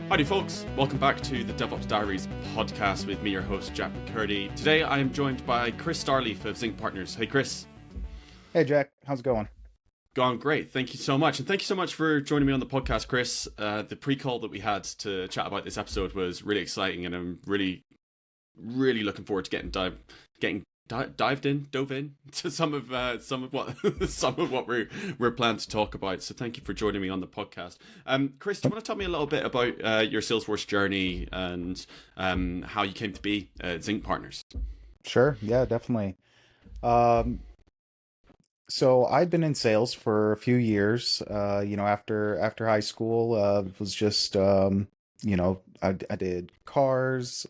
Howdy, folks. Welcome back to the DevOps Diaries podcast with me, your host, Jack McCurdy. Today, I am joined by Chris Starleaf of Zinc Partners. Hey, Chris. Hey, Jack. How's it going? Gone great. Thank you so much. And thank you so much for joining me on the podcast, Chris. The pre-call that we had to chat about this episode was really exciting, and I'm really looking forward to getting dove in to some of what we're planning to talk about. So thank you for joining me on the podcast. Chris, do you want to tell me a little bit about your Salesforce journey and how you came to be Zinc Partners? Sure. Yeah, definitely. Um, so I'd been in sales for a few years. After high school, was just I did cars,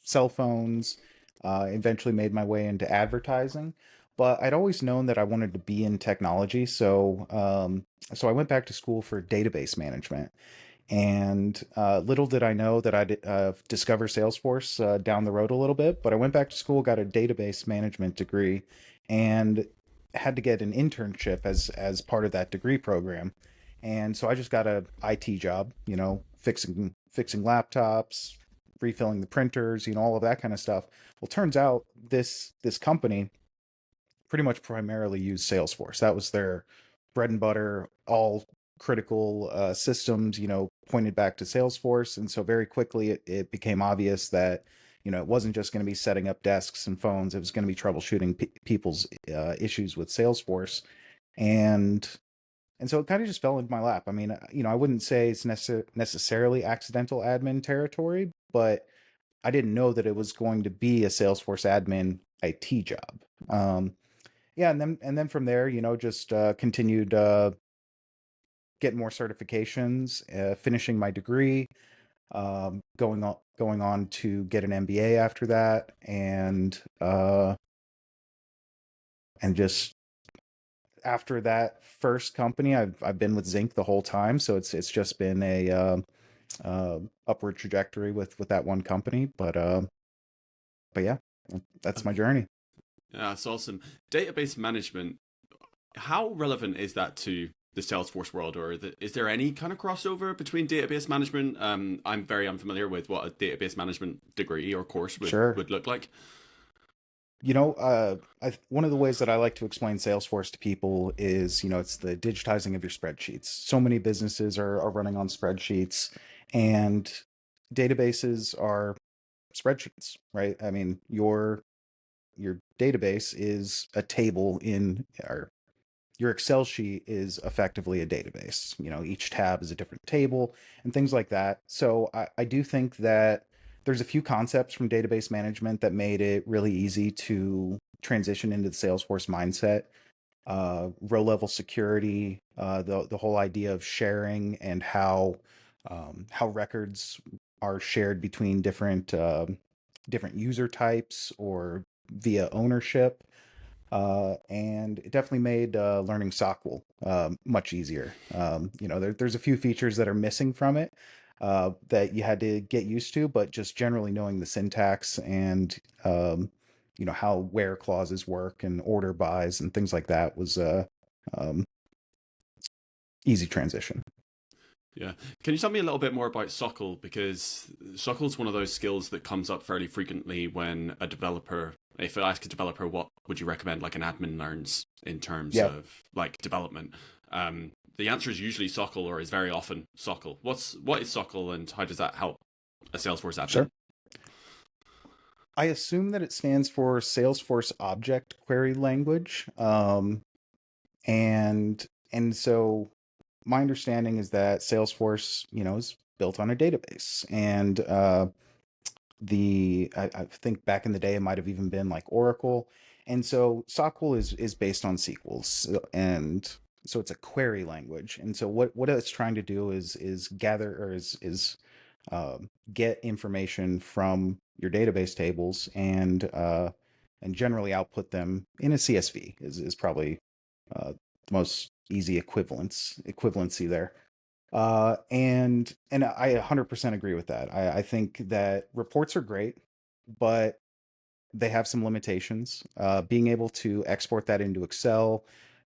cell phones. Eventually made my way into advertising, but I'd always known that I wanted to be in technology. So I went back to school for database management. And little did I know that I'd discover Salesforce down the road a little bit. But I went back to school, got a database management degree, and had to get an internship as part of that degree program. And so I just got a IT job, fixing laptops, refilling the printers, all of that kind of stuff. Well, turns out this company pretty much primarily used Salesforce. That was their bread and butter. All critical systems, pointed back to Salesforce. And so very quickly it became obvious that, it wasn't just going to be setting up desks and phones. It was going to be troubleshooting people's issues with Salesforce. And and so it kind of just fell into my lap. I mean, I wouldn't say it's necessarily accidental admin territory, but I didn't know that it was going to be a Salesforce admin IT job. Yeah, and then from there, just continued getting more certifications, finishing my degree, going on to get an MBA after that, and just after that first company, I've been with Zinc the whole time, so it's just been a upward trajectory with that one company, but yeah, that's my journey. Yeah, that's awesome. Database management, how relevant is that to the Salesforce world, or is there any kind of crossover between database management? I'm very unfamiliar with what a database management degree or course Sure. would look like. One of the ways that I like to explain Salesforce to people is, it's the digitizing of your spreadsheets. So many businesses are running on spreadsheets, and databases are spreadsheets, right? I mean, your database is a table or your Excel sheet is effectively a database. Each tab is a different table and things like that. So I do think that there's a few concepts from database management that made it really easy to transition into the Salesforce mindset. Row level security, the whole idea of sharing and how records are shared between different user types or via ownership. And it definitely made learning SQL much easier. There's a few features that are missing from it that you had to get used to, but just generally knowing the syntax and how where clauses work and order bys and things like that was um, easy transition. Yeah. Can you tell me a little bit more about SOCL? Because SOCL is one of those skills that comes up fairly frequently when if I ask a developer, what would you recommend like an admin learns in terms Yeah, of like development? The answer is usually SOCL, or is very often SOCL. What is SOCL, and how does that help a Salesforce admin? sure. I assume that it stands for Salesforce Object Query Language. And so my understanding is that Salesforce, is built on a database, and I think back in the day it might have even been like Oracle, and so SQL is based on SQL, and so it's a query language, and so what it's trying to do is gather or is get information from your database tables and generally output them in a CSV is probably the most easy equivalency there. And I 100% agree with that. I think that reports are great, but they have some limitations. Being able to export that into Excel,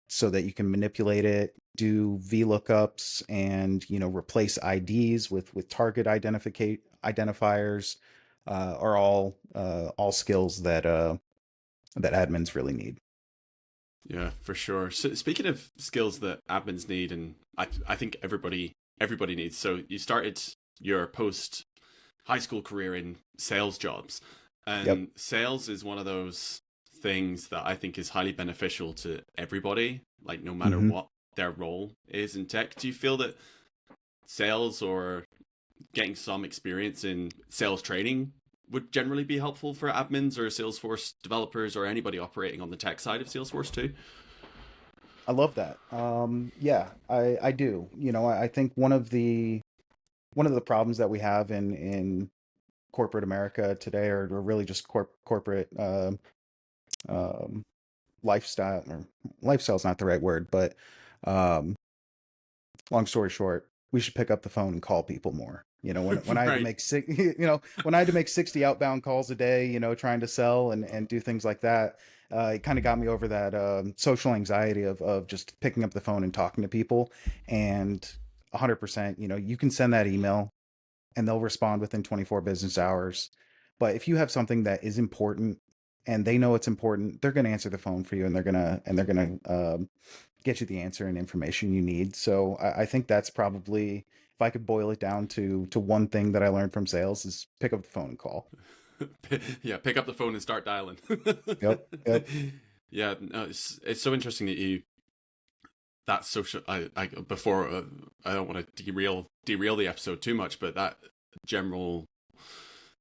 so that you can manipulate it, do VLOOKUPs, and replace IDs with target identifiers, are all skills that admins really need. Yeah, for sure. So speaking of skills that admins need, and I think everybody needs. So you started your post high school career in sales jobs, Yep. and sales is one of those things that I think is highly beneficial to everybody, like no matter Hmm. what their role is in tech. Do you feel that sales or getting some experience in sales training would generally be helpful for admins or Salesforce developers or anybody operating on the tech side of Salesforce too? I love that. Yeah, I do. I think one of the problems that we have in corporate America today, or really just corporate um, lifestyle, or lifestyle is not the right word, but um, long story short, we should pick up the phone and call people more. When I had to Right. make when I had to make 60 outbound calls a day, trying to sell and do things like that, it kind of got me over that social anxiety of just picking up the phone and talking to people. And 100%, you can send that email and they'll respond within 24 business hours. But if you have something that is important and they know it's important, they're going to answer the phone for you, and they're going to get you the answer and information you need. So I think that's probably, if I could boil it down to one thing that I learned from sales, is pick up the phone and call. Yeah, pick up the phone and start dialing. Yep. Yep. Yeah, no, it's so interesting that you that social. I before I don't want to derail the episode too much, but that general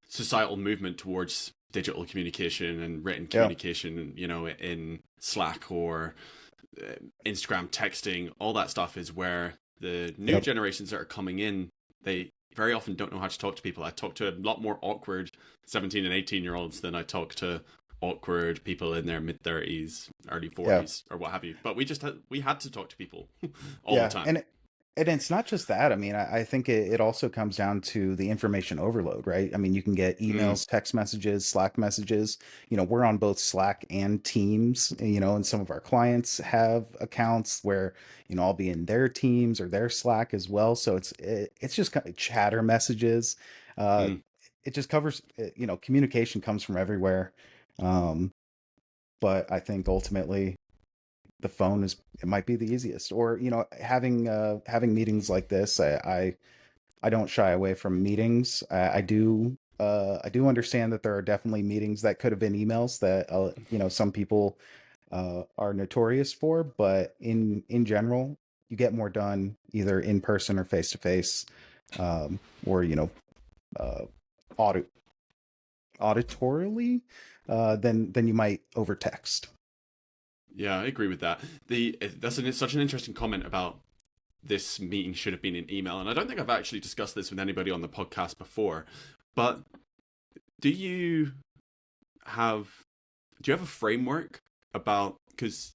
societal movement towards digital communication and written Yeah. communication, in Slack or Instagram texting, all that stuff is where the new Yep. generations that are coming in, they very often don't know how to talk to people. I talk to a lot more awkward 17 and 18-year-olds than I talk to awkward people in their mid 30s, early Yeah. 40s, or what have you. But we had to talk to people all the Yeah. time. And it's not just that. I mean, I think it also comes down to the information overload, right? I mean, you can get Mm, emails, text messages, Slack messages. We're on both Slack and Teams, and some of our clients have accounts where, I'll be in their Teams or their Slack as well. So it's just kind of chatter messages. Uh, mm. it just covers, communication comes from everywhere. Um, but I think ultimately the phone is, it might be the easiest, or having meetings like this. I don't shy away from meetings. I do understand that there are definitely meetings that could have been emails that some people are notorious for, but in general, you get more done either in person or face to face, or uh audit auditorially, than you might over text. Yeah, I agree with that. Such an interesting comment about this meeting should have been an email, and I don't think I've actually discussed this with anybody on the podcast before. But do you have do you have a framework about, because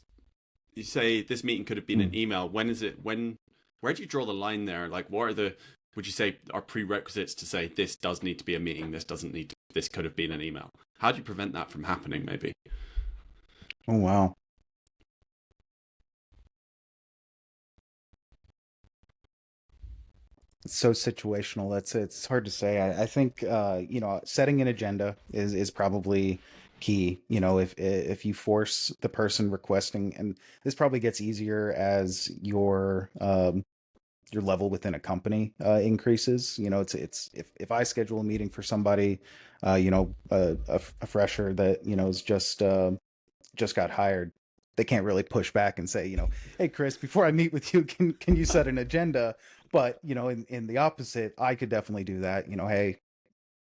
you say this meeting could have been an Mm. email? Where do you draw the line there? Like, what are the would you say are prerequisites to say this does need to be a meeting, this could have been an email? How do you prevent that from happening? Maybe. Oh wow. It's so situational. It's hard to say. I think setting an agenda is probably key. If you force the person requesting, and this probably gets easier as your level within a company increases. It's if I schedule a meeting for somebody, a fresher that is just got hired, they can't really push back and say, hey Chris, before I meet with you, can you set an agenda? But in the opposite, I could definitely do that. Hey,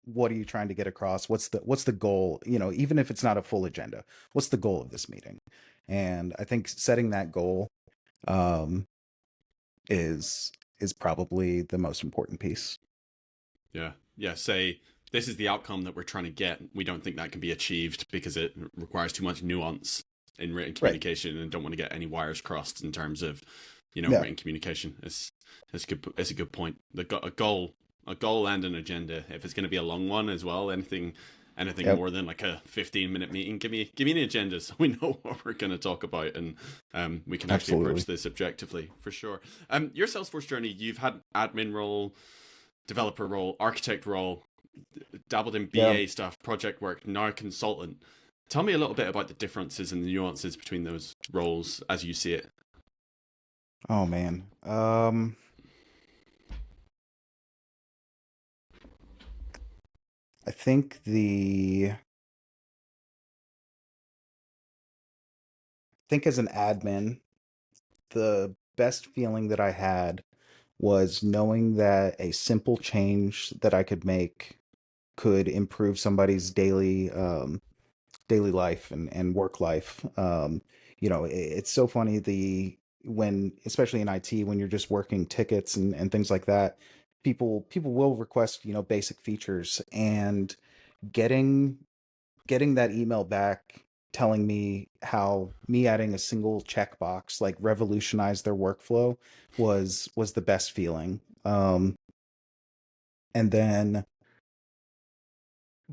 what are you trying to get across? What's the goal? Even if it's not a full agenda, what's the goal of this meeting? And I think setting that goal um, is probably the most important piece. Yeah. Yeah. Say this is the outcome that we're trying to get. We don't think that can be achieved because it requires too much nuance in written Right. communication, and don't want to get any wires crossed in terms of, Yeah. written communication. It's good. It's a good point. A goal and an agenda. If it's going to be a long one as well, anything Yep, more than like a 15-minute meeting. Give me an agenda so we know what we're going to talk about, and we can actually approach absolutely. this objectively for sure. Your Salesforce journey, you've had admin role, developer role, architect role, dabbled in Yeah. BA stuff, project work, now consultant. Tell me a little bit about the differences and the nuances between those roles as you see it. Oh man. I think as an admin, the best feeling that I had was knowing that a simple change that I could make could improve somebody's daily life and work life. It's so funny when, especially in IT, when you're just working tickets and things like that, people will request, basic features, and getting that email back telling me how me adding a single checkbox like revolutionized their workflow was the best feeling. And then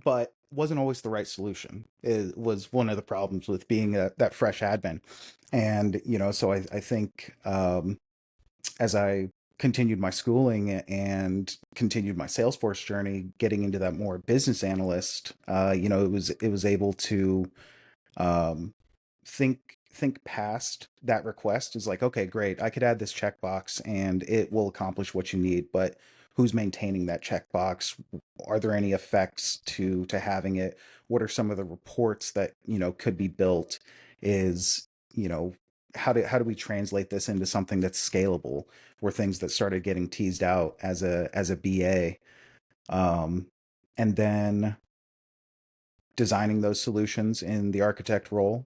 but wasn't always the right solution. It was one of the problems with being that fresh admin. And, so I think as I continued my schooling and continued my Salesforce journey, getting into that more business analyst, it was able to um, think past that request. Is like, okay, great, I could add this checkbox and it will accomplish what you need, but who's maintaining that checkbox? Are there any effects to having it? What are some of the reports that could be built? Is you know how do we translate this into something that's scalable? Were things that started getting teased out as a BA, and then designing those solutions in the architect role,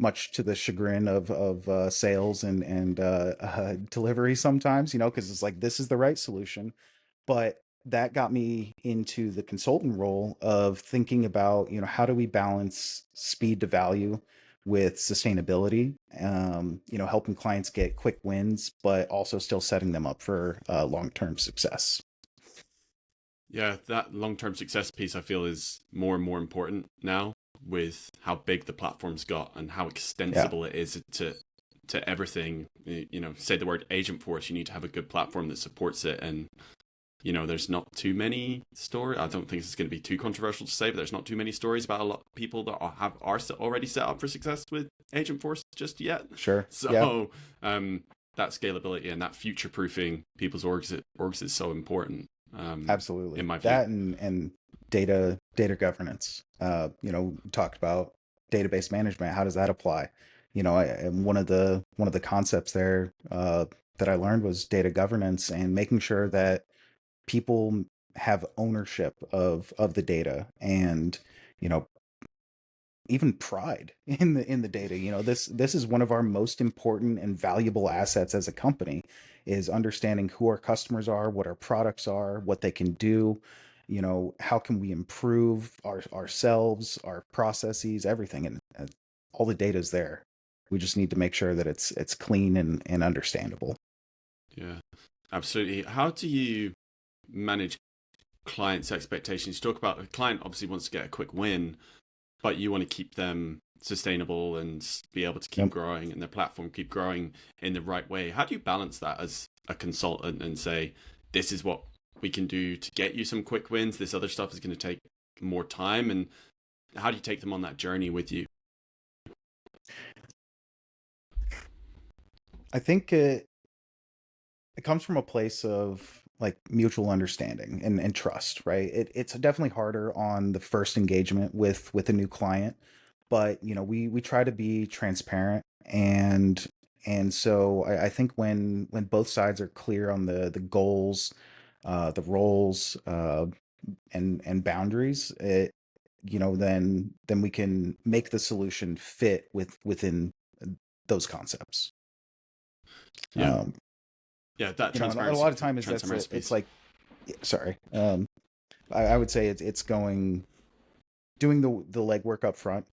much to the chagrin of sales and delivery sometimes, because it's like, this is the right solution. But that got me into the consultant role of thinking about, how do we balance speed to value with sustainability, helping clients get quick wins, but also still setting them up for long-term success. Yeah, that long-term success piece I feel is more and more important now with how big the platform's got and how Yeah, extensible it is to everything. Say the word agent force, you need to have a good platform that supports it. And there's not too many stories. I don't think it's going to be too controversial to say, but there's not too many stories about a lot of people that are already set up for success with agent force just yet. sure. Yeah, So that scalability and that future proofing people's orgs is so important, in absolutely. my view. That and data governance. We talked about database management. How does that apply? And one of the concepts there that I learned was data governance and making sure that people have ownership of the data, and you know even pride in the data. This is one of our most important and valuable assets as a company, is understanding who our customers are, what our products are, what they can do. How can we improve ourselves, our processes, everything. And all the data is there. We just need to make sure that it's clean and understandable. Yeah, absolutely. How do you manage clients' expectations? You talk about a client obviously wants to get a quick win, but you want to keep them sustainable and be able to keep Yep. growing and their platform keep growing in the right way. How do you balance that as a consultant and say, this is what we can do to get you some quick wins, this other stuff is going to take more time? And how do you take them on that journey with you? I think it comes from a place of like mutual understanding and trust, right? It's definitely harder on the first engagement with a new client, but we try to be transparent, and so I think when both sides are clear on the goals, the roles, and boundaries, then we can make the solution fit within those concepts. Yeah. um Yeah, that and a lot transparency of time is that's transparency it's piece. like, yeah, sorry. I would say it's doing the legwork up front.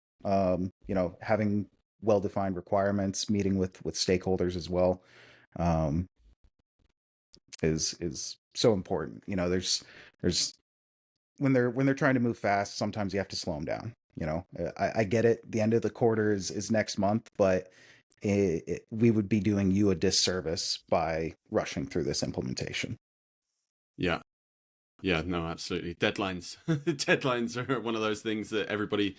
Having well defined requirements, meeting with stakeholders as well, um, is so important. There's when they're trying to move fast, sometimes you have to slow them down. I get it. The end of the quarter is next month, but we would be doing you a disservice by rushing through this implementation. Yeah. Yeah, no, absolutely. Deadlines. Deadlines are one of those things that everybody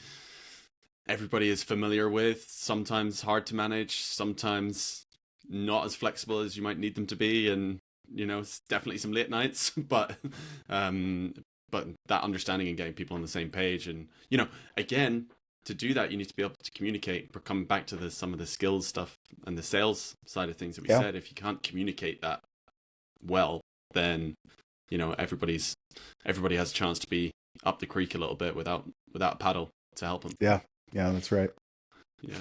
is familiar with. Sometimes hard to manage, sometimes not as flexible as you might need them to be, and it's definitely some late nights, um but that understanding and getting people on the same page, and again, to do that you need to be able to communicate. We're coming back to some of the skills stuff and the sales side of things that we Yeah. said. If you can't communicate that well, then everybody has a chance to be up the creek a little bit without a paddle to help them. Yeah. Yeah, that's right. Yeah.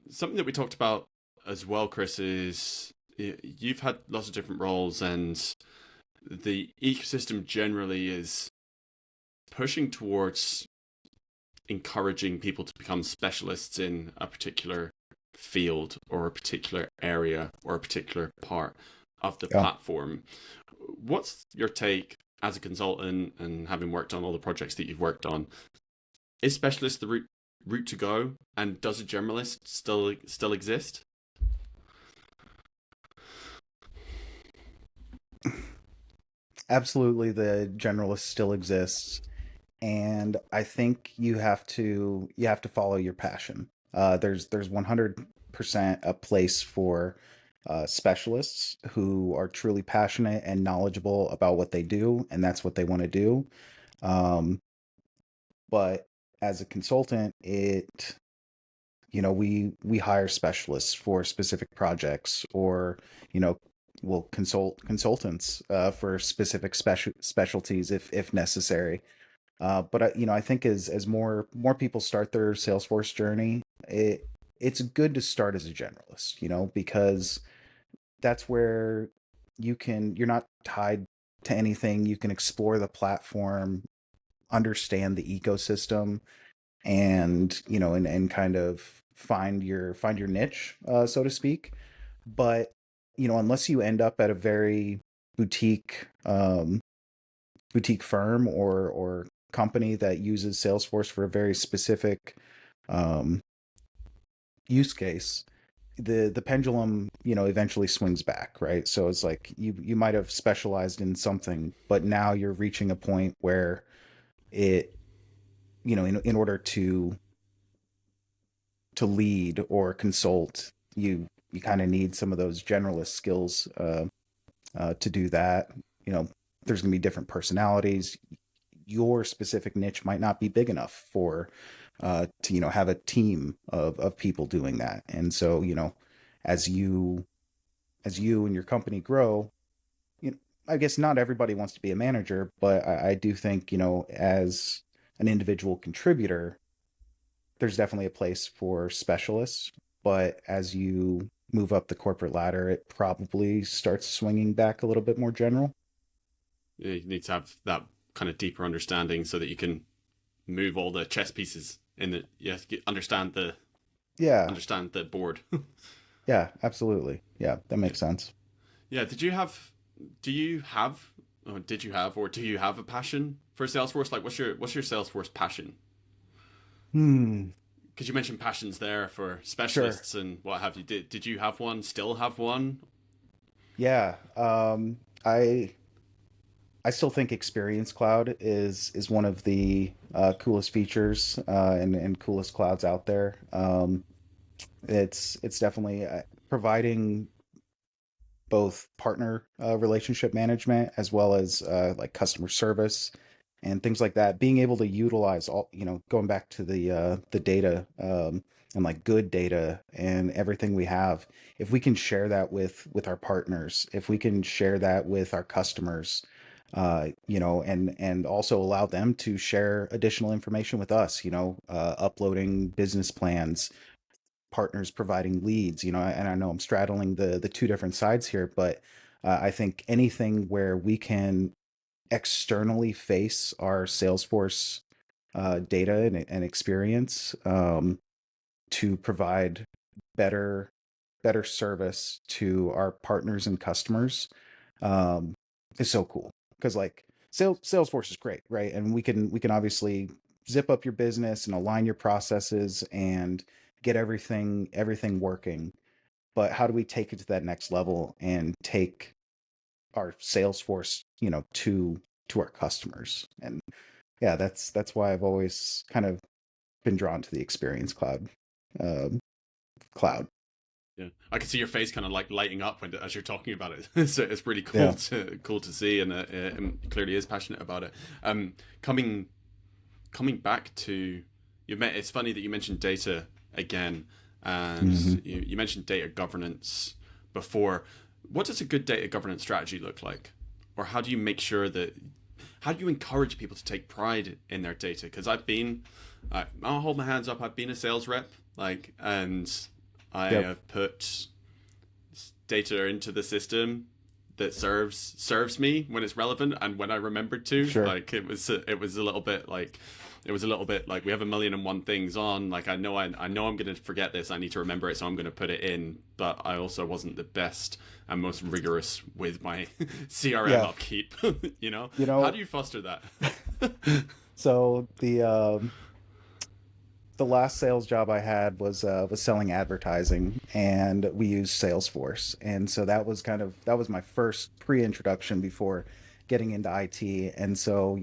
Something that we talked about as well, Chris, is you've had lots of different roles, and the ecosystem generally is pushing towards encouraging people to become specialists in a particular field or a particular area or a particular part of the Yeah. platform. What's your take as a consultant, and having worked on all the projects that you've worked on? Is specialist the route to go, and does a generalist still exist? Absolutely, the generalist still exists, and I think you have to follow your passion. There's 100% a place for specialists who are truly passionate and knowledgeable about what they do, and that's what they want to do. Um, but as a consultant, we hire specialists for specific projects, or we'll consult consultants for specific specialties if necessary. But I think as more people start their Salesforce journey, it's good to start as a generalist, because that's where you're not tied to anything. You can explore the platform, understand the ecosystem, and and kind of find your niche, so to speak. But unless you end up at a very boutique boutique firm or company that uses Salesforce for a very specific um, use case, the pendulum eventually swings back, right? So it's like you might have specialized in something, but now you're reaching a point where it in order to lead or consult, you kind of need some of those generalist skills to do that. You know, there's going to be different personalities. Your specific niche might not be big enough for to have a team of people doing that. And so as you and your company grow, you know, I guess not everybody wants to be a manager, but I do think as an individual contributor, there's definitely a place for specialists, but as you move up the corporate ladder, it probably starts swinging back a little bit more general. You need to have that kind of deeper understanding so that you can move all the chess pieces in the Yeah, understand the board. yeah, absolutely. Yeah, that Yeah. makes sense. Yeah. Do you have, or did you have, or do you have a passion for Salesforce? Like, what's your Salesforce passion? Hmm. Because you mentioned passions there for Sure. specialists and what have you. Did you have one? Still have one? Yeah. I still think Experience Cloud is one of the coolest features and coolest clouds out there. It's definitely providing both partner relationship management as well as like customer service and things like that. Being able to utilize all, going back to the data, and like good data and everything we have. If we can share that with our partners, if we can share that with our customers, and also allow them to share additional information with us, uploading business plans, partners providing leads, and I know I'm straddling the two different sides here, but I think anything where we can externally face our Salesforce data and experience, to provide better better service to our partners and customers, um, is so cool. Because like Salesforce is great, right? And we can obviously zip up your business and align your processes and get everything working. But how do we take it to that next level and take our Salesforce, to our customers? And yeah, that's why I've always kind of been drawn to the Experience um, cloud. Yeah, I can see your face kind of like lighting up as you're talking about it. So it's really Yeah. cool to see, and clearly is passionate about it. Coming back to it's funny that you mentioned data again, and Hmm. you mentioned data governance before. What does a good data governance strategy look like, or how do you make sure that how do you encourage people to take pride in their data? Because I'll hold my hands up. I've been a sales rep, and I Yep. have put data into the system that serves me when it's relevant and when I remembered to. Sure. Like it was a little bit like we have a million and one things on. Like I know I'm going to forget this. I need to remember it, so I'm going to put it in. But I also wasn't the best and most rigorous with my CRM Yeah. upkeep. You How know, do you foster that? so the last sales job I had was selling advertising, and we used Salesforce, and so that was my first pre-introduction before getting into IT. And so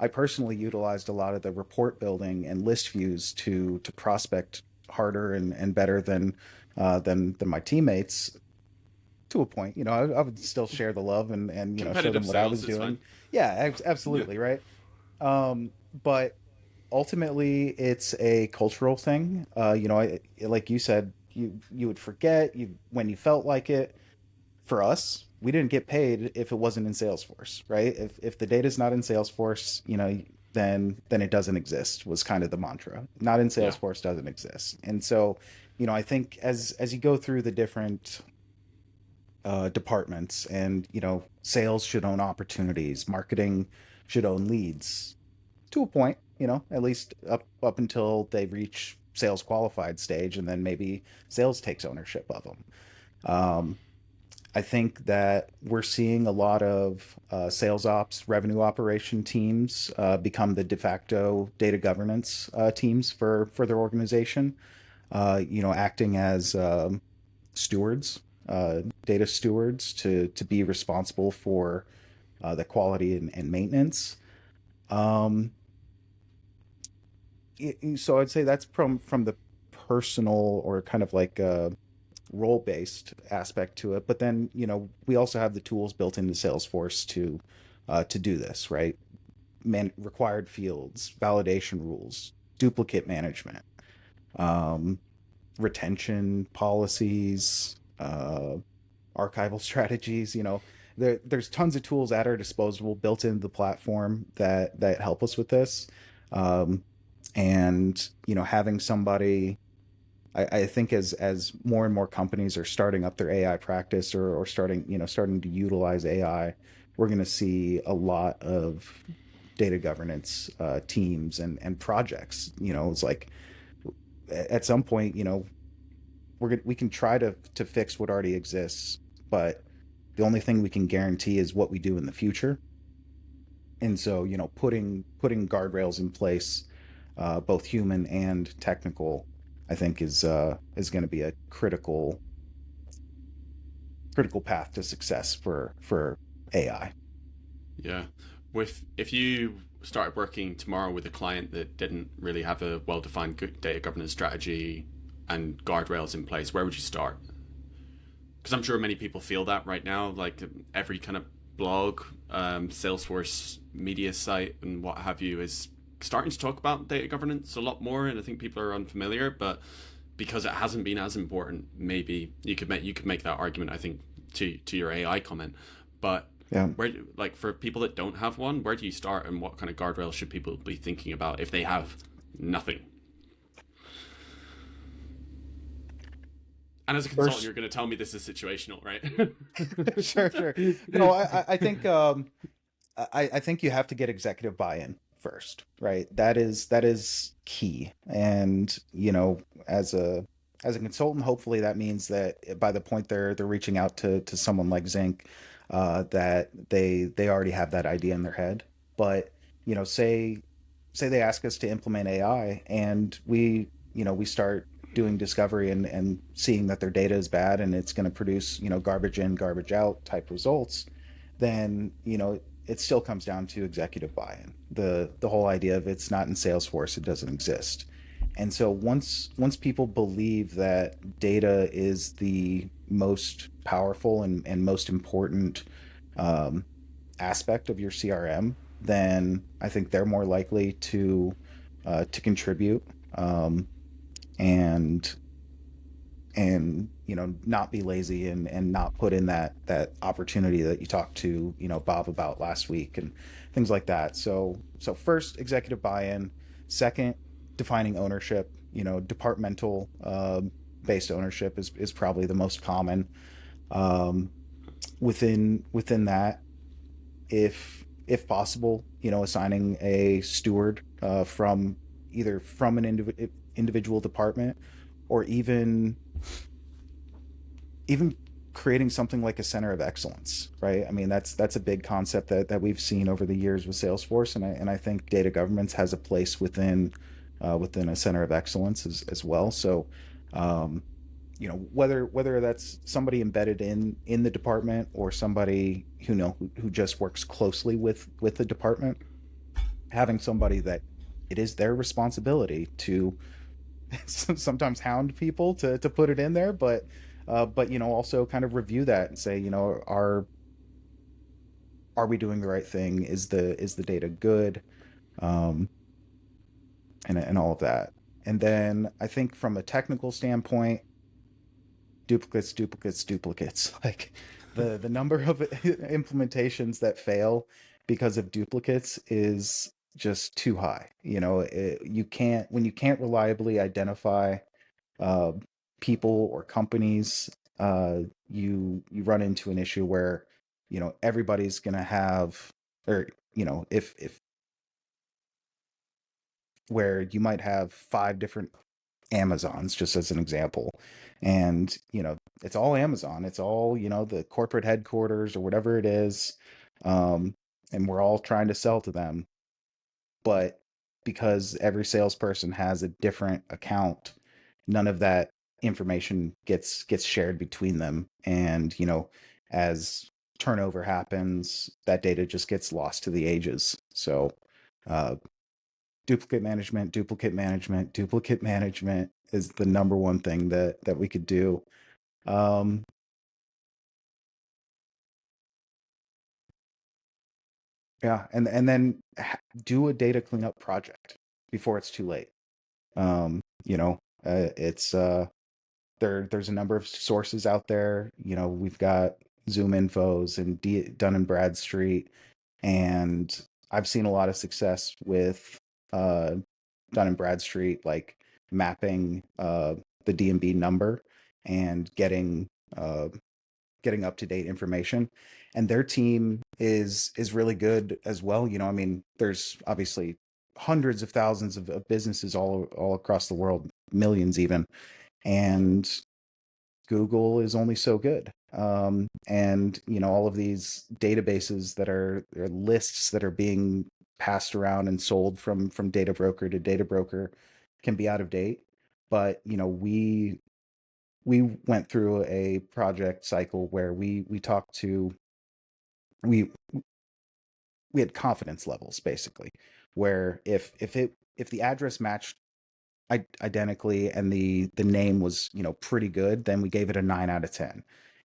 I personally utilized a lot of the report building and list views to prospect harder and better than my teammates, to a point. I would still share the love and show them Competitive what I sales, was it's fine. doing. Yeah, Yeah, absolutely, right. But ultimately it's a cultural thing. Like you said, you would forget you when you felt like it. For us, we didn't get paid if it wasn't in Salesforce, right? If the data's not in Salesforce, then it doesn't exist, was kind of the mantra. Not in yeah, Salesforce doesn't exist. And so, I think as you go through the different departments, and sales should own opportunities, marketing should own leads, to a point, at least up until they reach sales qualified stage, and then maybe sales takes ownership of them. Um, I think that we're seeing a lot of sales ops, revenue operation teams become the de facto data governance teams for their organization. Acting as stewards, data stewards, to be responsible for the quality and maintenance. Um, so I'd say that's from the personal, or kind of like role based aspect to it. But then we also have the tools built into Salesforce to do this, right? Required fields, validation rules, duplicate management, um, retention policies, archival strategies. There's tons of tools at our disposal built into the platform that help us with this. Um, and having somebody, I think as more and more companies are starting up their AI practice, or starting to utilize AI, we're going to see a lot of data governance teams and projects. It's like at some point, we can try to fix what already exists, but the only thing we can guarantee is what we do in the future. And so, putting guardrails in place, both human and technical, I think is going to be a critical path to success for AI. yeah. With If you started working tomorrow with a client that didn't really have a well-defined data governance strategy and guardrails in place, where would you start? Because I'm sure many people feel that right now. Like every kind of blog, Salesforce media site, and what have you is starting to talk about data governance a lot more, and I think people are unfamiliar. But because it hasn't been as important, maybe you could make that argument. I think to your AI comment, but Yeah. like for people that don't have one, where do you start, and what kind of guardrails should people be thinking about if they have nothing? And as a consultant, First, you're going to tell me this is situational, right? sure, sure. No, I think you have to get executive buy-in first, right? That is key. And as a consultant, hopefully that means that by the point they're reaching out to someone like Zinc, that they already have that idea in their head. But say they ask us to implement AI, and we start doing discovery and seeing that their data is bad and it's going to produce garbage in, garbage out type results, then it still comes down to executive buy-in. The whole idea of it's not in Salesforce, it doesn't exist. And so once people believe that data is the most powerful and most important um, aspect of your CRM, then I think they're more likely to contribute, and not be lazy and not put in that opportunity that you talked to Bob about last week and things like that. So first, executive buy-in. Second, defining ownership. Departmental based ownership is probably the most common. um, within that, if possible, assigning a steward from either from an individual department, or even creating something like a center of excellence, right? I mean, that's a big concept that we've seen over the years with Salesforce, and I think data governance has a place within a center of excellence as well. So, um, whether that's somebody embedded in the department, or somebody who just works closely with the department, having somebody that it is their responsibility to sometimes hound people to put it in there, but also kind of review that and say, are we doing the right thing? Is the data good? um and all of that. And then I think from a technical standpoint, duplicates, duplicates, duplicates. Like the number of implementations that fail because of duplicates is just too high. You can't when you can't reliably identify uh, people or companies, you run into an issue where everybody's gonna have, or if where you might have five different Amazons, just as an example. And, it's all Amazon. It's all, the corporate headquarters or whatever it is. Um, and we're all trying to sell to them. But because every salesperson has a different account, none of that information gets shared between them. And, as turnover happens, that data just gets lost to the ages. So, uh, duplicate management, duplicate management, duplicate management is the number one thing that we could do. Um, yeah, and then do a data cleanup project before it's too late. It's there's a number of sources out there. We've got Zoom Infos and Dun and Bradstreet, and I've seen a lot of success with uh, Dun and Bradstreet, like mapping the DMB number and uh, getting up to date information. And their team is really good as well. I mean, there's obviously hundreds of thousands of businesses all across the world, millions even, and Google is only so good. And all of these databases that are lists that are being passed around and sold from data broker to data broker can be out of date. But we went through a project cycle where we talked to we we had confidence levels, basically, where if the address matched identically and the name was pretty good, then we gave it a 9 out of 10.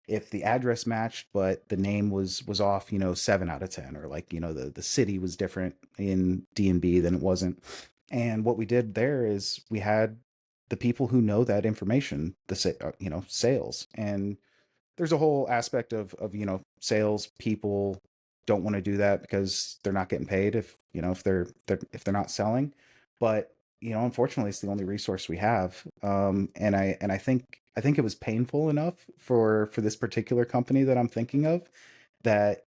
If the address matched but the name was off, 7 out of 10, or like the city was different in D&B than it wasn't. And what we did there is we had the people who know that information, sales. And there's a whole aspect of sales people don't want to do that because they're not getting paid if they're not selling. But unfortunately, it's the only resource we have. And I think it was painful enough for this particular company that I'm thinking of, that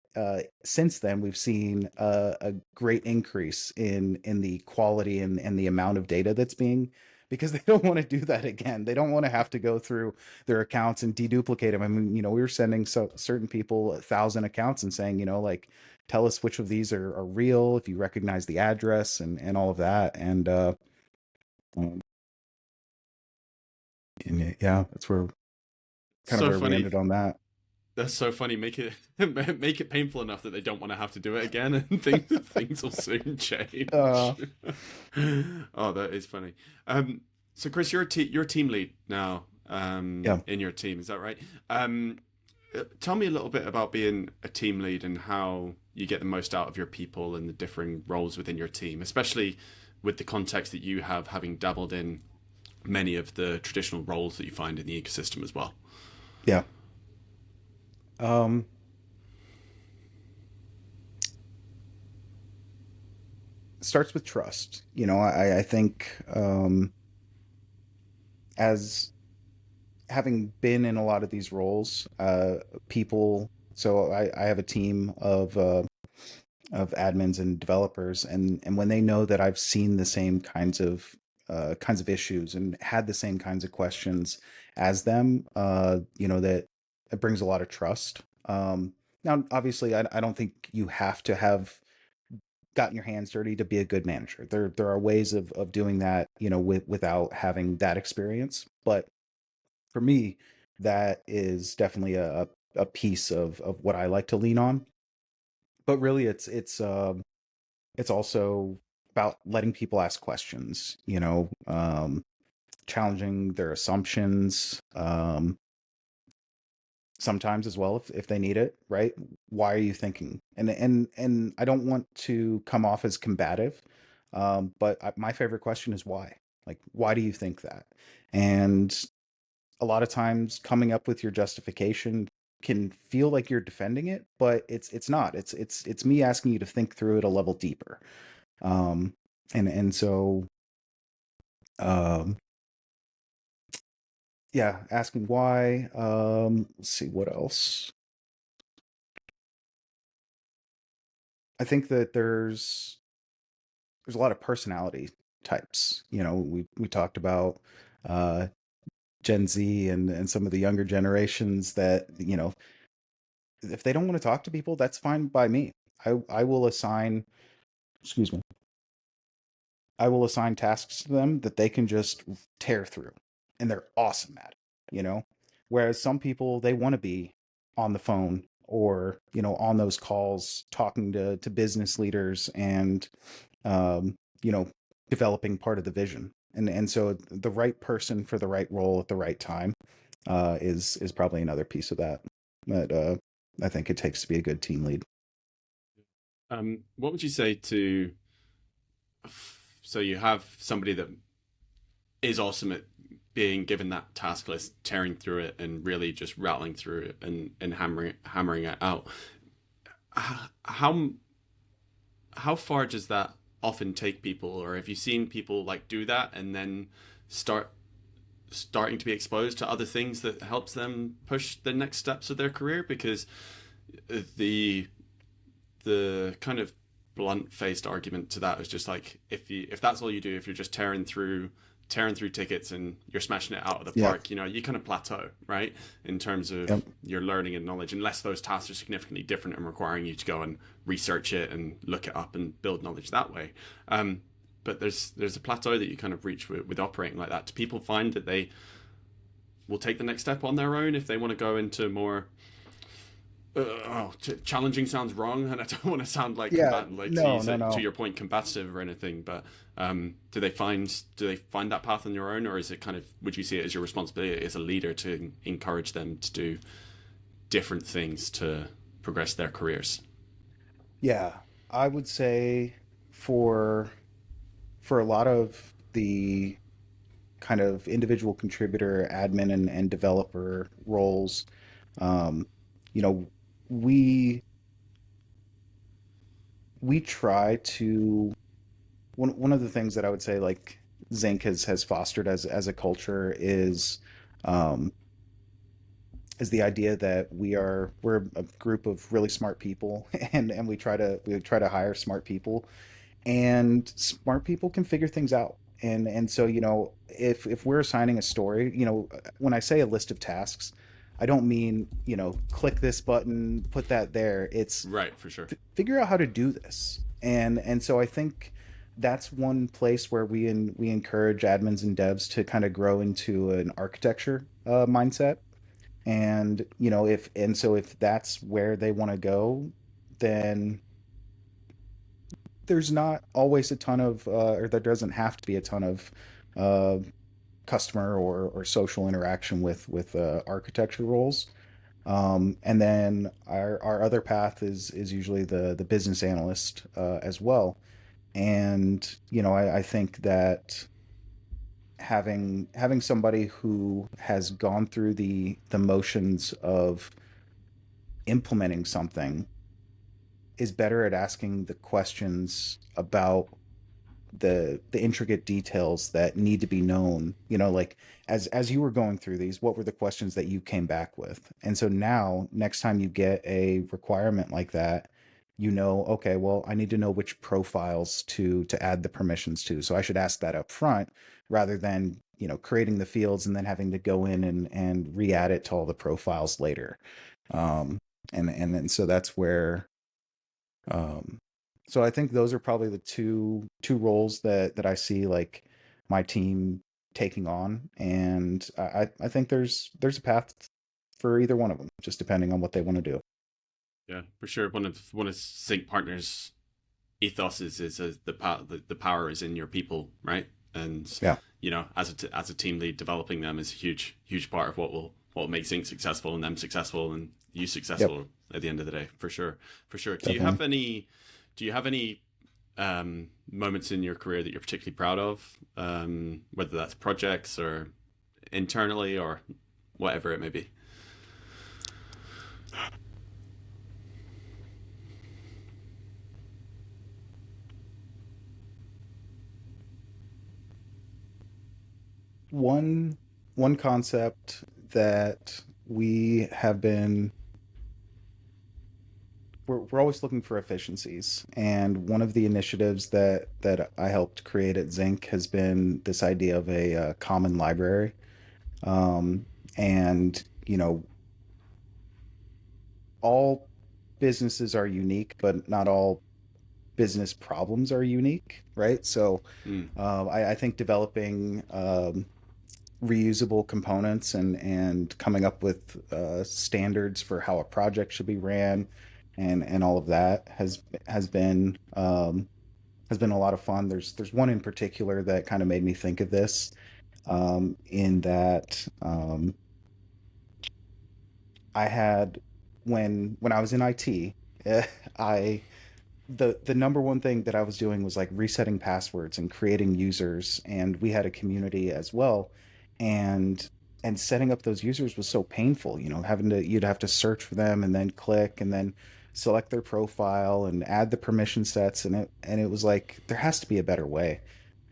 since then we've seen a great increase in the quality and the amount of data that's being because they don't want to do that again. They don't want to have to go through their accounts and deduplicate them. I mean, we were sending certain people 1,000 accounts and saying, like, tell us which of these are real, if you recognize the address and all of that. Um, and yeah, that's where kind of So where we funny. ended on that. That's so funny. Make it make it painful enough that they don't want to have to do it again, and things will soon Uh, change. Oh, that is funny. So Chris, you're team lead now. yeah. In your team, is that right? Tell me a little bit about being a team lead and how you get the most out of your people and the differing roles within your team, especially with the context that you have, having dabbled in many of the traditional roles that you find in the ecosystem as well. Yeah. Um, Starts with trust. I think, as having been in a lot of these roles, people. So I have a team of admins and developers, and when they know that I've seen the same kinds of issues and had the same kinds of questions as them, that it brings a lot of trust. Now, obviously, I don't think you have to have gotten your hands dirty to be a good manager. There are ways of doing that, without having that experience. But for me, that is definitely a piece of what I like to lean on. But really, it's also about letting people ask questions, challenging their assumptions, sometimes as well, if they need it, right? Why are you thinking? And I don't want to come off as combative, but my favorite question is why. Like, why do you think that? And a lot of times, coming up with your justification can feel like you're defending it, but it's not. It's me asking you to think through it a level deeper. Um, and so, um, yeah, asking why. Let's see what else. I think that there's a lot of personality types. We talked about uh, Gen Z and some of the younger generations that, if they don't want to talk to people, that's fine by me. I will assign, excuse me, I will assign tasks to them that they can just tear through, and they're awesome at it, Whereas some people, they want to be on the phone or, on those calls talking to business leaders and, um, you know, developing part of the vision. And so the right person for the right role at the right time is probably another piece of that I think it takes to be a good team lead. What would you say to? So you have somebody that is awesome at being given that task list, tearing through it, and really just rattling through it and hammering it out. How how far does that often take people, or have you seen people like do that and then starting to be exposed to other things that helps them push the next steps of their career? Because the the kind of blunt faced argument to that is just like, if that's all you do, if you're just tearing through tickets and you're smashing it out of the Yeah. park, you kind of plateau, right, in terms of Yep. your learning and knowledge, unless those tasks are significantly different and requiring you to go and research it and look it up and build knowledge that way. But there's a plateau that you kind of reach with operating like that. Do people find that they will take the next step on their own if they want to go into more challenging sounds wrong, and I don't want to sound like Yeah. combatant, like No, no, to no. your point, combative or anything. But do they find that path on your own, or is it kind of, would you see it as your responsibility as a leader to encourage them to do different things to progress their careers? Yeah. I would say for for a lot of the kind of individual contributor, admin, and developer roles, um, you know, we we try to one of the things that I would say, like, Zinc has fostered as a culture um, is the idea that we're a group of really smart people, and we try to hire smart people, and smart people can figure things out. And so, if we're assigning a story, when I say a list of tasks, I don't mean, click this button, put that there. It's Right, for sure. figure out how to do this. And so I think that's one place where we encourage admins and devs to kind of grow into an architecture mindset. And if that's where they want to go, then there's not always a ton of or there doesn't have to be a ton of uh, customer or social interaction with architecture roles. And then our other path is usually the business analyst as well. And I think that having somebody who has gone through the motions of implementing something is better at asking the questions about the intricate details that need to be known. Like, as you were going through these, what were the questions that you came back with? And so now, next time you get a requirement like that, okay, well, I need to know which profiles to add the permissions to, so I should ask that up front, rather than creating the fields and then having to go in and re-add it to all the profiles later. Um and and then so that's where um, so I think those are probably the two roles that I see, like, my team taking on, and I think there's a path for either one of them, just depending on what they want to do. Yeah, for sure. One of Sync Partners' ethos is the power is in your people, right? And Yeah, as a team lead, developing them is a huge part of what will make Zinc successful and them successful and you yep, successful at the end of the day. For sure, for sure. definitely. Do you have any moments in your career that you're particularly proud of? Whether that's projects or internally or whatever it may be. One concept that we have been we're always looking for efficiencies, and one of the initiatives that I helped create at Zinc has been this idea of a common library. um, and all businesses are unique, but not all business problems are unique, right? So Mm, I think developing reusable components and coming up with standards for how a project should be ran, and all of that has been a lot of fun. There's one in particular that kind of made me think of this, in that I had when I was in IT, I the number one thing that I was doing was like resetting passwords and creating users, and we had a community as well, and setting up those users was so painful. Having to you'd have to search for them and then click and then select their profile and add the permission sets, and it was like there has to be a better way.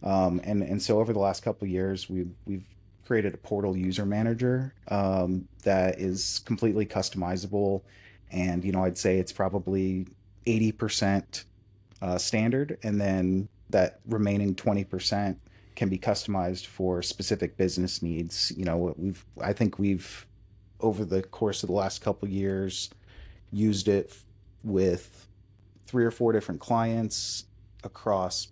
And so over the last couple of years, we've created a portal user manager that is completely customizable, and I'd say it's probably 80% standard, and then that remaining 20% can be customized for specific business needs. I think we've, over the course of the last couple of years, used it with three or four different clients across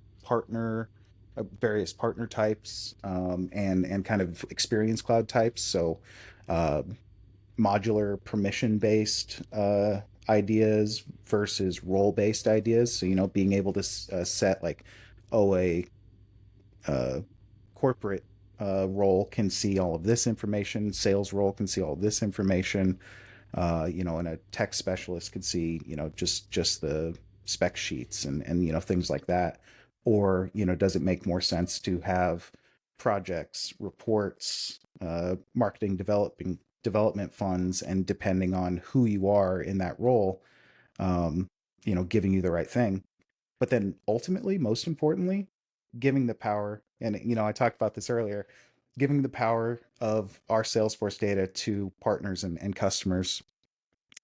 various partner types, and kind of experience cloud types. So uh, modular permission based ideas versus role based ideas. So being able to set, like, oh, a uh, corporate role can see all of this information, sales role can see all of this information, and a tech specialist could see, just the spec sheets and things like that. Or does it make more sense to have projects, reports, marketing, development funds, and depending on who you are in that role, um, giving you the right thing. But then ultimately, most importantly, giving the power, and I talked about this earlier, giving the power of our Salesforce data to partners and customers.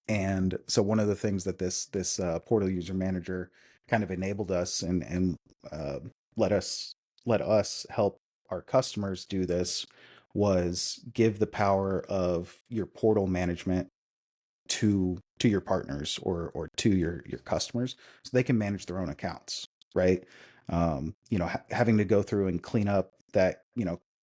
And so one of the things that this portal user manager kind of enabled us and let us let us help our customers do this was give the power of your portal management to your partners or to your customers so they can manage their own accounts, right? Having to go through and clean up that,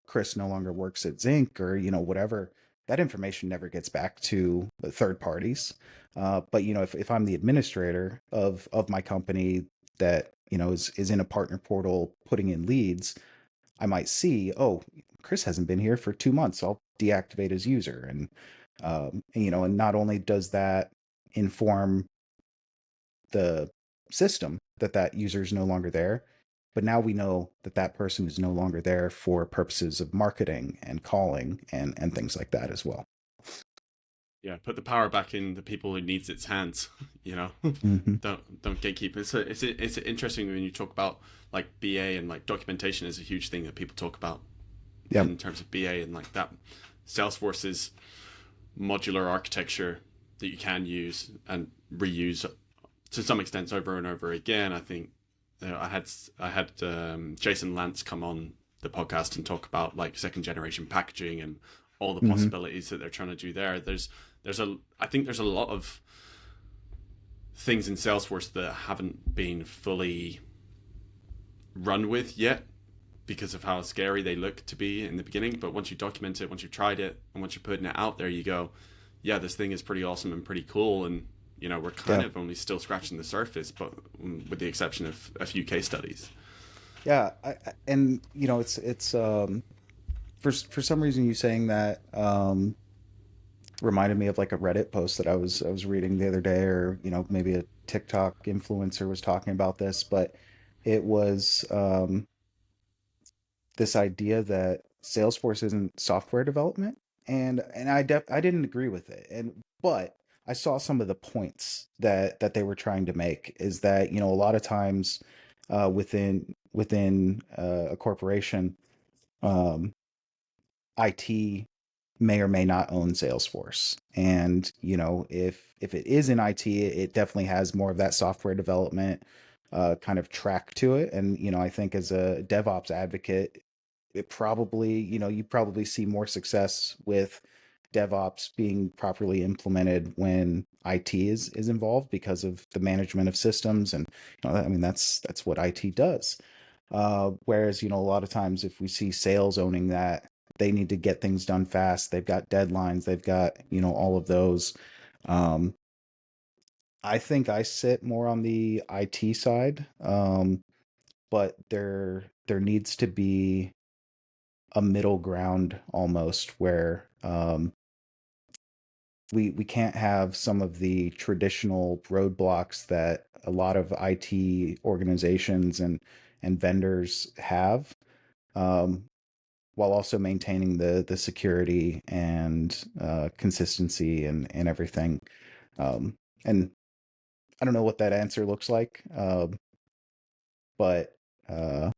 Chris no longer works at Zinc or, whatever, that information never gets back to the third parties. But, if I'm the administrator of my company that, is in a partner portal putting in leads, I might see, oh, Chris hasn't been here for 2 months. I'll deactivate his user. And not only does that inform the system that that user is no longer there, but now we know that that person is no longer there for purposes of marketing and calling and things like that as well. Yeah, put the power back in the people who needs its hands. You know, Mm-hmm. don't gatekeep. It's interesting when you talk about like BA and like documentation is a huge thing that people talk about Yep. in terms of BA and like that. Salesforce's modular architecture that you can use and reuse to some extent over and over again. I think I had Jason Lance come on the podcast and talk about like second generation packaging and all the Mm-hmm. possibilities that they're trying to do there. I think there's a lot of things in Salesforce that haven't been fully run with yet because of how scary they look to be in the beginning. But once you document it, once you've tried it, and once you're putting it out there, you go, yeah, this thing is pretty awesome and pretty cool. And, we're kind Yeah. of only still scratching the surface, but with the exception of a few case studies. Yeah. And it's for some reason you saying that reminded me of like a Reddit post that I was reading the other day, or maybe a TikTok influencer was talking about this, but it was this idea that Salesforce isn't software development, and I didn't agree with it, and but I saw some of the points that they were trying to make is that a lot of times within a corporation, um, IT may or may not own Salesforce. And, if it is in IT, it definitely has more of that software development kind of track to it. And, I think as a DevOps advocate, it probably, you probably see more success with DevOps being properly implemented when IT is involved because of the management of systems. And, I mean, that's what IT does. Whereas, a lot of times if we see sales owning that, they need to get things done fast. They've got deadlines. They've got, all of those. Um, I think I sit more on the IT side, but there needs to be a middle ground almost where we can't have some of the traditional roadblocks that a lot of IT organizations and vendors have. Um, while also maintaining the security and consistency and everything. Um, and I don't know what that answer looks like, but uh,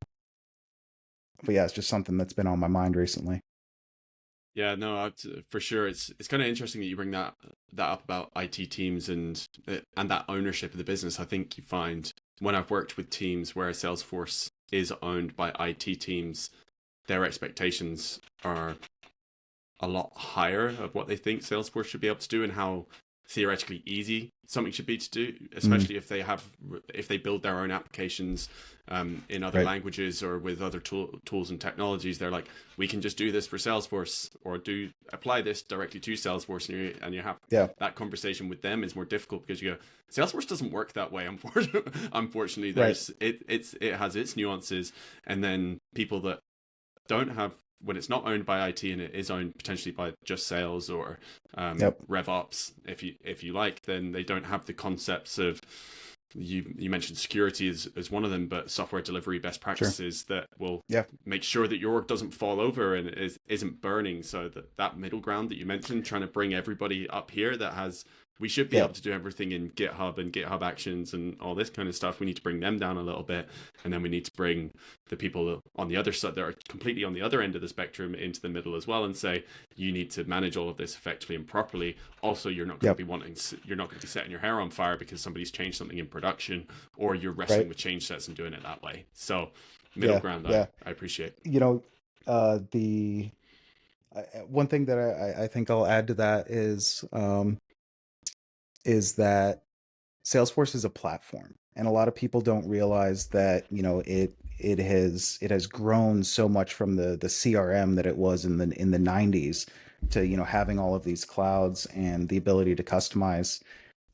but yeah, it's just something that's been on my mind recently. Yeah, no, for sure. It's kind of interesting that you bring that up about IT teams and that ownership of the business. I think you find when I've worked with teams where Salesforce is owned by IT teams, their expectations are a lot higher of what they think Salesforce should be able to do and how theoretically easy something should be to do, Mm, especially if they build their own applications in other right. languages or with other tools and technologies. They're like, we can just do this for Salesforce or do apply this directly to Salesforce, and you have Yeah. that conversation with them is more difficult because you go, Salesforce doesn't work that way. Unfortunately, Right. it has its nuances, and then people that don't have when it's not owned by IT and it is owned potentially by just sales or Yep. RevOps, if you like, then they don't have the concepts of you mentioned security as one of them, but software delivery best Sure. practices that will Yeah. make sure that your work doesn't fall over and isn't burning. So that middle ground that you mentioned, trying to bring everybody up here that has we should be able Yep. to do everything in GitHub and GitHub Actions and all this kind of stuff. We need to bring them down a little bit, and then we need to bring the people on the other side that are completely on the other end of the spectrum into the middle as well, and say you need to manage all of this effectively and properly. Also, Yep. you're not going to be setting your hair on fire because somebody's changed something in production, or you're wrestling Right. with change sets and doing it that way. So middle Yeah, ground yeah. I appreciate. You know, the one thing that I think I'll add to that is that Salesforce is a platform, and a lot of people don't realize that it has grown so much from the CRM that it was in the 90s to having all of these clouds and the ability to customize,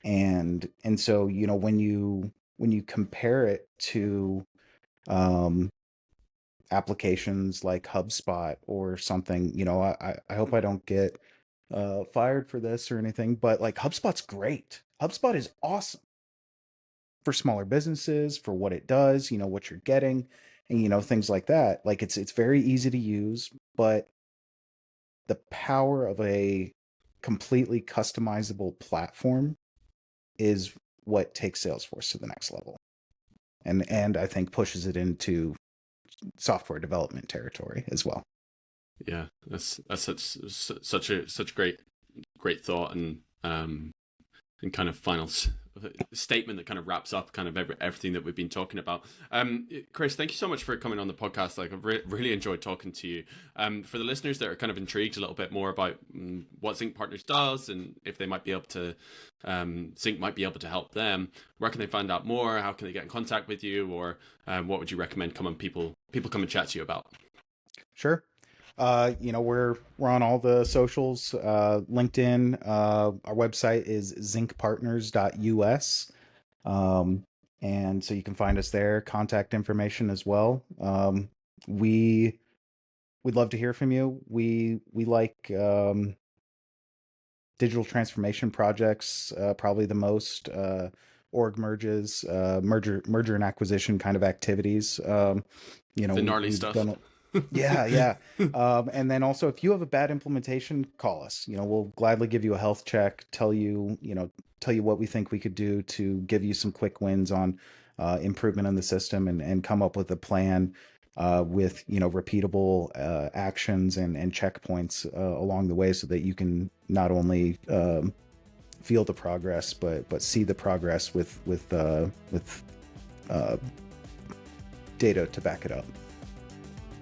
and so when you compare it to um, applications like HubSpot or something, I hope I don't get fired for this or anything, but like HubSpot's great. HubSpot is awesome for smaller businesses, for what it does, what you're getting, and things like that. Like it's very easy to use, but the power of a completely customizable platform is what takes Salesforce to the next level. And I think pushes it into software development territory as well. Yeah, that's such great thought, and kind of final statement that kind of wraps up kind of everything that we've been talking about. Chris, thank you so much for coming on the podcast. Like, I've really enjoyed talking to you. For the listeners that are kind of intrigued a little bit more about what Zinc Partners does, and if they might be able to, Zinc might be able to help them, where can they find out more? How can they get in contact with you? Or what would you recommend people come and chat to you about? Sure. We're on all the socials, LinkedIn. Our website is zincpartners.us. And so you can find us there, contact information as well. We'd love to hear from you. We like digital transformation projects, probably the most, org merges, merger and acquisition kind of activities. The gnarly We've stuff. done. Yeah, yeah. And then also, if you have a bad implementation, call us. We'll gladly give you a health check, tell you what we think we could do to give you some quick wins on improvement in the system, and come up with a plan with repeatable actions and checkpoints along the way, so that you can not only feel the progress, but see the progress with data to back it up.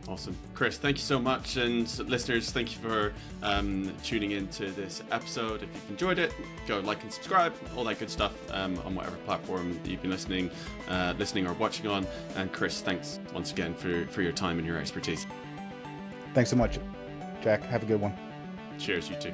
Awesome. Chris, thank you so much. And listeners, thank you for tuning into this episode. If you've enjoyed it, go like and subscribe, all that good stuff on whatever platform that you've been listening or watching on. And Chris, thanks once again for your time and your expertise. Thanks so much, Jack. Have a good one. Cheers, you too.